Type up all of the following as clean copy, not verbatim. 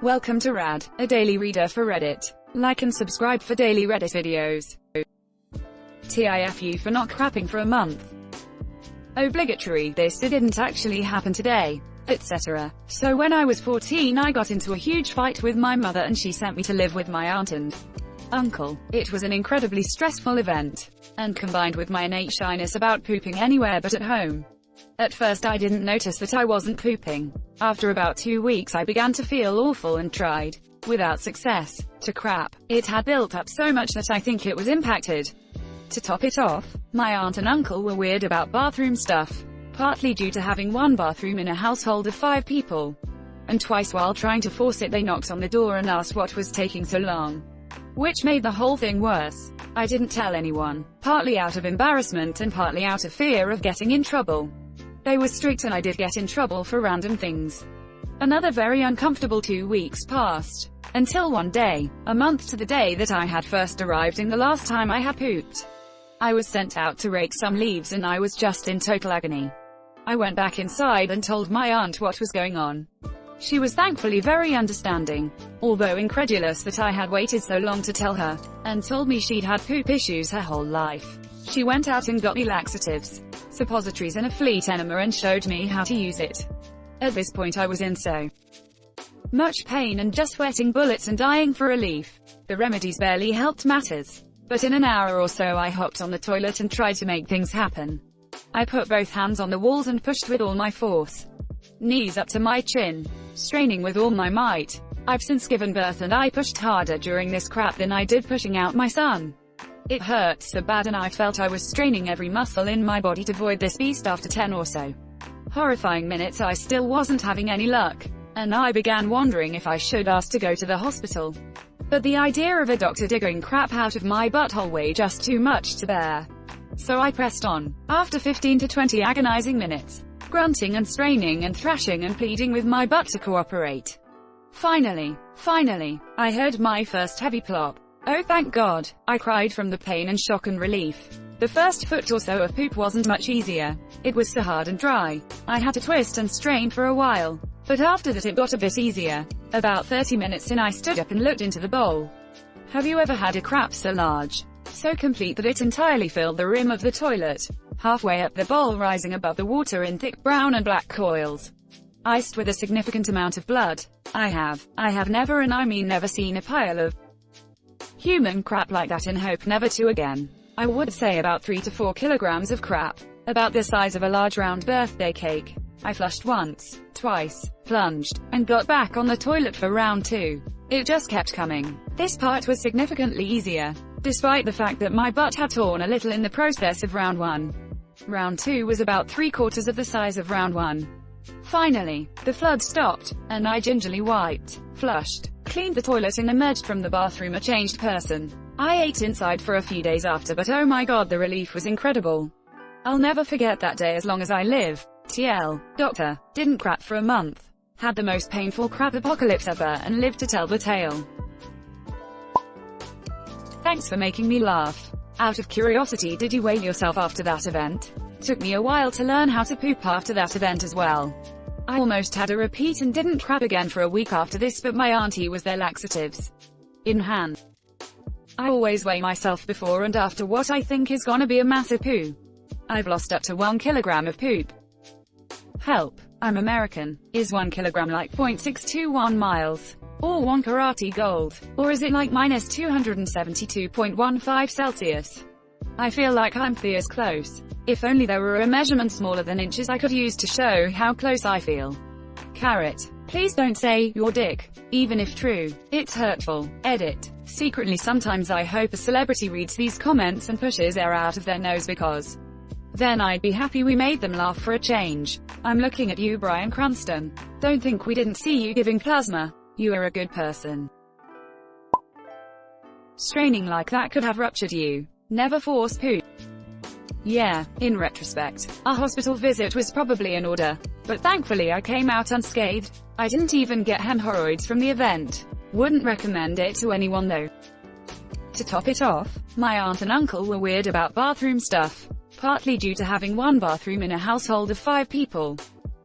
Welcome to Rad, a daily reader for Reddit. Like and subscribe for daily Reddit videos. TIFU for not crapping for a month. Obligatory, this didn't actually happen today, etc. So when I was 14 I got into a huge fight with my mother and she sent me to live with my aunt and uncle. It was an incredibly stressful event, and combined with my innate shyness about pooping anywhere but at home. At first I didn't notice that I wasn't pooping. After about 2 weeks I began to feel awful and tried, without success, to crap. It had built up so much that I think it was impacted. To top it off, my aunt and uncle were weird about bathroom stuff, partly due to having one bathroom in a household of 5 people. And twice while trying to force it they knocked on the door and asked what was taking so long, which made the whole thing worse. I didn't tell anyone, partly out of embarrassment and partly out of fear of getting in trouble. They were strict and I did get in trouble for random things. Another very uncomfortable 2 weeks passed, until one day, a month to the day that I had first arrived and the last time I had pooped. I was sent out to rake some leaves and I was just in total agony. I went back inside and told my aunt what was going on. She was thankfully very understanding, although incredulous that I had waited so long to tell her, and told me she'd had poop issues her whole life. She went out and got me laxatives, suppositories and a fleet enema and showed me how to use it. At this point I was in so much pain and just sweating bullets and dying for relief. The remedies barely helped matters. But in an hour or so I hopped on the toilet and tried to make things happen. I put both hands on the walls and pushed with all my force. Knees up to my chin, straining with all my might. I've since given birth and I pushed harder during this crap than I did pushing out my son. It hurt so bad and I felt I was straining every muscle in my body to avoid this beast. After 10 or so horrifying minutes I still wasn't having any luck, and I began wondering if I should ask to go to the hospital. But the idea of a doctor digging crap out of my butthole way just too much to bear. So I pressed on. After 15 to 20 agonizing minutes, grunting and straining and thrashing and pleading with my butt to cooperate. Finally, I heard my first heavy plop. Oh thank God, I cried from the pain and shock and relief. The first foot or so of poop wasn't much easier. It was so hard and dry. I had to twist and strain for a while. But after that it got a bit easier. About 30 minutes in I stood up and looked into the bowl. Have you ever had a crap so large, so complete that it entirely filled the rim of the toilet, halfway up the bowl rising above the water in thick brown and black coils, iced with a significant amount of blood? I have never, and I mean never, seen a pile of human crap like that and hope never to again. I would say about 3 to 4 kilograms of crap, about the size of a large round birthday cake. I flushed once, twice, plunged, and got back on the toilet for round 2. It just kept coming. This part was significantly easier, despite the fact that my butt had torn a little in the process of round 1. Round 2 was about 3/4 of the size of round 1. Finally, the flood stopped, and I gingerly wiped, flushed, cleaned the toilet and emerged from the bathroom a changed person. I ate inside for a few days after, but oh my God, the relief was incredible. I'll never forget that day as long as I live. TL. Doctor. Didn't crap for a month. Had the most painful crap apocalypse ever and lived to tell the tale. Thanks for making me laugh. Out of curiosity, did you weigh yourself after that event? Took me a while to learn how to poop after that event as well. I almost had a repeat and didn't crap again for a week after this, but my auntie was their laxatives in hand. I always weigh myself before and after what I think is gonna be a massive poo. I've lost up to 1 kilogram of poop. Help. I'm American. Is 1 kilogram like 0.621 miles? Or 1 karate gold? Or is it like minus 272.15 Celsius? I feel like I'm this close. If only there were a measurement smaller than inches I could use to show how close I feel. Carrot. Please don't say, your dick. Even if true. It's hurtful. Edit. Secretly sometimes I hope a celebrity reads these comments and pushes air out of their nose, because then I'd be happy we made them laugh for a change. I'm looking at you, Bryan Cranston. Don't think we didn't see you giving plasma. You are a good person. Straining like that could have ruptured you. Never force poop. Yeah, in retrospect, a hospital visit was probably in order. But thankfully I came out unscathed. I didn't even get hemorrhoids from the event. Wouldn't recommend it to anyone though. To top it off, my aunt and uncle were weird about bathroom stuff, partly due to having one bathroom in a household of 5 people.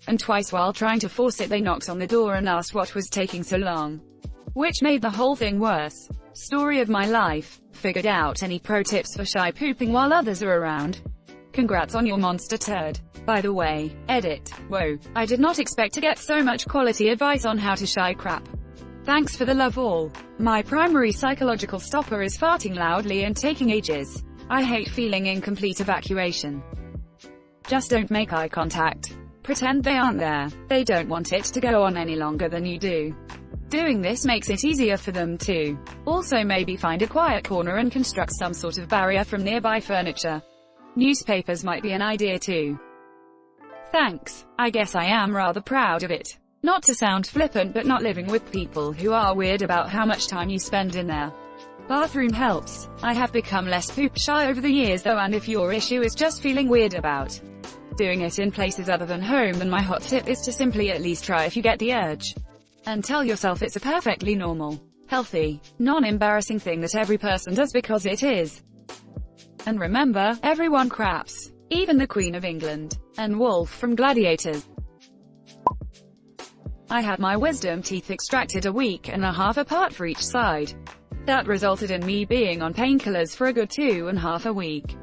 and twice while trying to force it they knocked on the door and asked what was taking so long. Which made the whole thing worse. Story of my life. Figured out any pro tips for shy pooping while others are around? Congrats on your monster turd. By the way, edit. Whoa, I did not expect to get so much quality advice on how to shy crap. Thanks for the love all. My primary psychological stopper is farting loudly and taking ages. I hate feeling incomplete evacuation. Just don't make eye contact. Pretend they aren't there. They don't want it to go on any longer than you do. Doing this makes it easier for them too. Also maybe find a quiet corner and construct some sort of barrier from nearby furniture. Newspapers might be an idea too. Thanks. I guess I am rather proud of it. Not to sound flippant, but not living with people who are weird about how much time you spend in their bathroom helps. I have become less poop shy over the years though, and if your issue is just feeling weird about doing it in places other than home, then my hot tip is to simply at least try if you get the urge. And tell yourself it's a perfectly normal, healthy, non-embarrassing thing that every person does because it is. And remember, everyone craps. Even the Queen of England. And Wolf from Gladiators. I had my wisdom teeth extracted a week and a half apart for each side. That resulted in me being on painkillers for a good 2.5 weeks.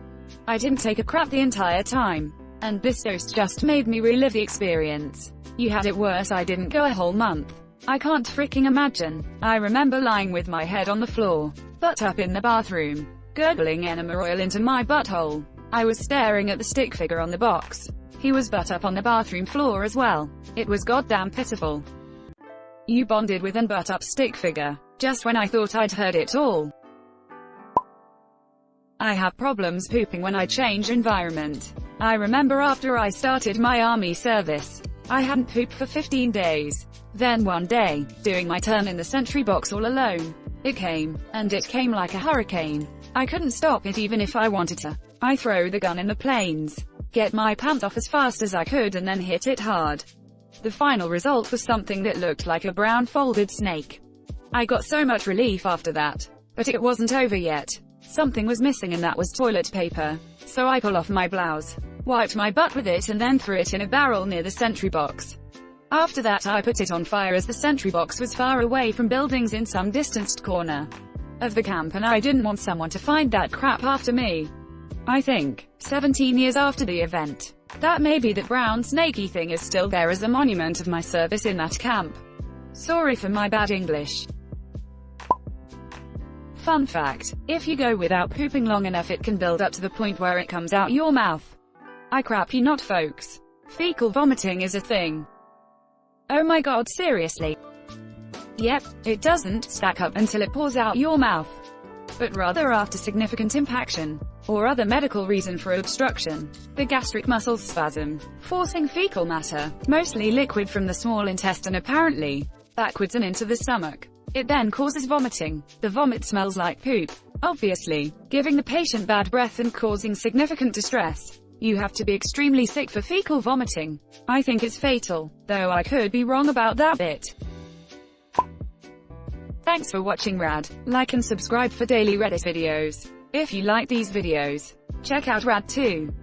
I didn't take a crap the entire time. And this dose just made me relive the experience. You had it worse. I didn't go a whole month. I can't freaking imagine. I remember lying with my head on the floor, butt up in the bathroom, gurgling enema oil into my butthole. I was staring at the stick figure on the box. He was butt up on the bathroom floor as well. It was goddamn pitiful. You bonded with an butt up stick figure, just when I thought I'd heard it all. I have problems pooping when I change environment. I remember after I started my army service, I hadn't pooped for 15 days. Then one day, doing my turn in the sentry box all alone, it came, and it came like a hurricane. I couldn't stop it even if I wanted to. I throw the gun in the planes, get my pants off as fast as I could and then hit it hard. The final result was something that looked like a brown folded snake. I got so much relief after that. But it wasn't over yet. Something was missing and that was toilet paper. So I pulled off my blouse, wiped my butt with it and then threw it in a barrel near the sentry box. After that I put it on fire as the sentry box was far away from buildings in some distanced corner of the camp and I didn't want someone to find that crap after me. I think, 17 years after the event, that maybe that brown snaky thing is still there as a monument of my service in that camp. Sorry for my bad English. Fun fact, if you go without pooping long enough it can build up to the point where it comes out your mouth. I crap you not folks. Fecal vomiting is a thing. Oh my god, seriously? Yep, it doesn't stack up until it pours out your mouth, but rather after significant impaction, or other medical reason for obstruction. The gastric muscles spasm, forcing fecal matter, mostly liquid from the small intestine apparently, backwards and into the stomach. It then causes vomiting. The vomit smells like poop, obviously, giving the patient bad breath and causing significant distress. You have to be extremely sick for fecal vomiting. I think it's fatal, though I could be wrong about that bit. Thanks for watching Rad. Like and subscribe for daily Reddit videos. If you like these videos, check out Rad too.